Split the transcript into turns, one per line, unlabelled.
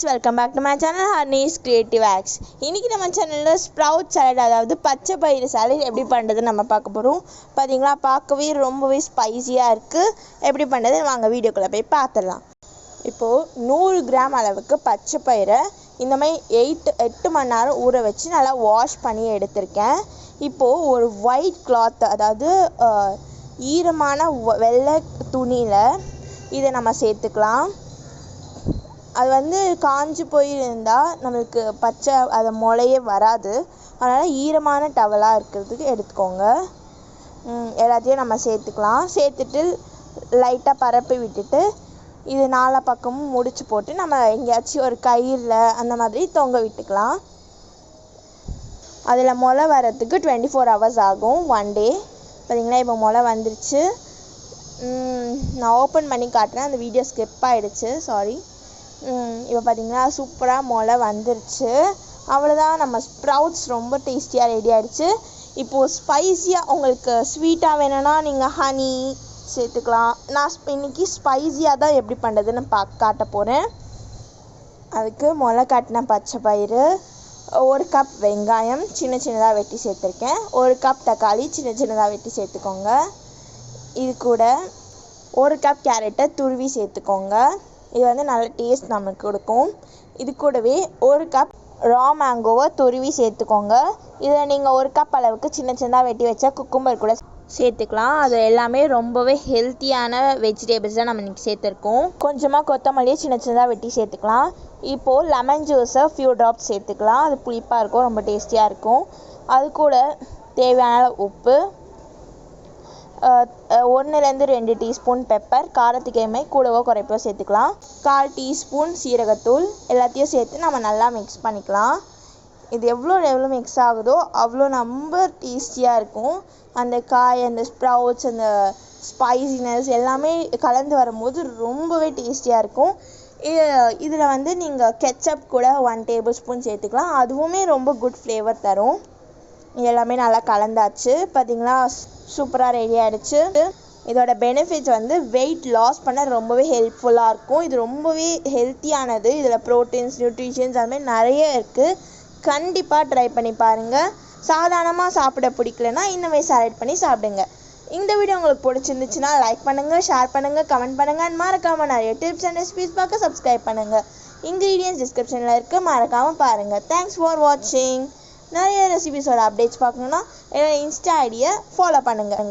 friends, welcome back to my channel HARINI'S Creative Hacks. இன்னைக்கு நம்ம சேனல்ல ஸ்ப்ரவுட் சாலட் அதாவது பச்சை பயிறு சாலட் எப்படி பண்றது நம்ம பார்க்க போறோம். பாத்தீங்களா பார்க்கவே ரொம்பவே ஸ்பைசியா இருக்கு. எப்படி பண்றது வாங்க வீடியோக்குள்ள போய் பார்த்துடலாம். இப்போ 100 கிராம் அளவுக்கு பச்சை பயிரை இந்த மாதிரி 8 மணி நேரம் ஊற வச்சு நல்லா வாஷ் பண்ணி எடுத்திருக்கேன். இப்போ ஒரு ஒயிட் கிளாத் அதாவது ஈரமான வெள்ளை துணியில இதை நம்ம சேர்த்துக்கலாம். அது காஞ்சு போயிருந்தால் நம்மளுக்கு பச்சை அதை முளையே வராது. அதனால் ஈரமான டவலாக இருக்கிறதுக்கு எடுத்துக்கோங்க. எல்லாத்தையும் நம்ம சேர்த்துக்கலாம். சேர்த்துட்டு லைட்டாக பரப்பி விட்டுட்டு இது நாலா பக்கமும் முடிச்சு போட்டு நம்ம எங்கேயாச்சும் ஒரு கயிறில் அந்த மாதிரி தொங்க விட்டுக்கலாம். அதில் முளை வரத்துக்கு 24 hours ஆகும், 1 day. பார்த்தீங்களா இப்போ முளை வந்துருச்சு. நான் ஓப்பன் பண்ணி காட்டுறேன், அந்த வீடியோ ஸ்கிப் ஆகிடுச்சு, சாரி. இப்போ பார்த்தீங்கன்னா சூப்பராக முளை வந்துருச்சு. அவ்வளோதான், நம்ம ஸ்ப்ரவுட்ஸ் ரொம்ப டேஸ்டியாக ரெடி ஆகிடுச்சு. இப்போது ஸ்பைஸியாக உங்களுக்கு ஸ்வீட்டாக வேணும்னா நீங்கள் ஹனி சேர்த்துக்கலாம். நான் இன்றைக்கி ஸ்பைஸியாக தான் எப்படி பண்ணுறதுன்னு காட்ட போகிறேன். அதுக்கு முளை காட்டின பச்சை பயிறு, 1 கப் வெங்காயம் சின்ன சின்னதாக வெட்டி சேர்த்துருக்கேன், 1 கப் தக்காளி சின்ன சின்னதாக வெட்டி சேர்த்துக்கோங்க. இது கூட 1 கப் கேரட்டை துருவி சேர்த்துக்கோங்க. இது நல்ல டேஸ்ட் நமக்கு கொடுக்கும். இது கூடவே 1 கப் ரா மேங்கோவை துருவி சேர்த்துக்கோங்க. இதில் நீங்கள் 1 கப் அளவுக்கு சின்ன சின்னதாக வெட்டி வச்சா குக்கும்பர் கூட சேர்த்துக்கலாம். அது எல்லாமே ரொம்பவே ஹெல்த்தியான வெஜிடபிள்ஸ் தான் நம்ம இன்றைக்கி சேர்த்துருக்கோம். கொஞ்சமாக கொத்தமல்லியை சின்ன சின்னதாக வெட்டி சேர்த்துக்கலாம். இப்போது லெமன் ஜூஸை ஃபியூ ட்ராப்ஸ் சேர்த்துக்கலாம். அது புளிப்பாக இருக்கும், ரொம்ப டேஸ்டியாக இருக்கும். அது கூட தேவையான உப்பு, 1-2 டீஸ்பூன் பெப்பர், காரத்துக்கு ஏமே கூடவோ குறைப்போ சேர்த்துக்கலாம். 1/4 டீஸ்பூன் சீரகத்தூள், எல்லாத்தையும் சேர்த்து நம்ம நல்லா மிக்ஸ் பண்ணிக்கலாம். இது எவ்வளோ மிக்ஸ் ஆகுதோ அவ்வளோ ரொம்ப டேஸ்டியாக இருக்கும். அந்த காய், அந்த ஸ்ப்ரவுட்ஸ், அந்த ஸ்பைசினஸ் எல்லாமே கலந்து வரும்போது ரொம்பவே டேஸ்டியாக இருக்கும். இதில் நீங்கள் கெச்சப் கூட 1 டேபிள் ஸ்பூன் சேர்த்துக்கலாம். அதுவுமே ரொம்ப குட் ஃப்ளேவர் தரும். எல்லாமே நல்லா கலந்தாச்சு. பார்த்தீங்களா சூப்பராக ரெடி ஆகிடுச்சு. இதோட பெனிஃபிட்ஸ் வெயிட் லாஸ் பண்ண ரொம்பவே ஹெல்ப்ஃபுல்லாக இருக்கும். இது ரொம்பவே ஹெல்த்தியானது. இதில் ப்ரோட்டீன்ஸ், நியூட்ரிஷன்ஸ் அதுமாதிரி நிறைய இருக்குது. கண்டிப்பாக ட்ரை பண்ணி பாருங்கள். சாதாரணமாக சாப்பிட பிடிக்கலன்னா இன்னுமே சாலட் பண்ணி சாப்பிடுங்க. இந்த வீடியோ உங்களுக்கு பிடிச்சிருந்துச்சுன்னா லைக் பண்ணுங்கள், ஷேர் பண்ணுங்கள், கமெண்ட் பண்ணுங்கள். அண்ட் மறக்காமல் நிறைய டிப்ஸ் அண்ட் ரெசிபீஸ் பார்க்க சப்ஸ்கிரைப் பண்ணுங்கள். இன்க்ரீடியன்ஸ் டிஸ்கிரிப்ஷனில் இருக்குது, மறக்காமல் பாருங்கள். தேங்க்ஸ் ஃபார் வாட்சிங். நிறைய ரெசிபீஸோட அப்டேட்ஸ் பார்க்கணுன்னா என்னோட இன்ஸ்டா ஐடியை ஃபாலோ பண்ணுங்கள்.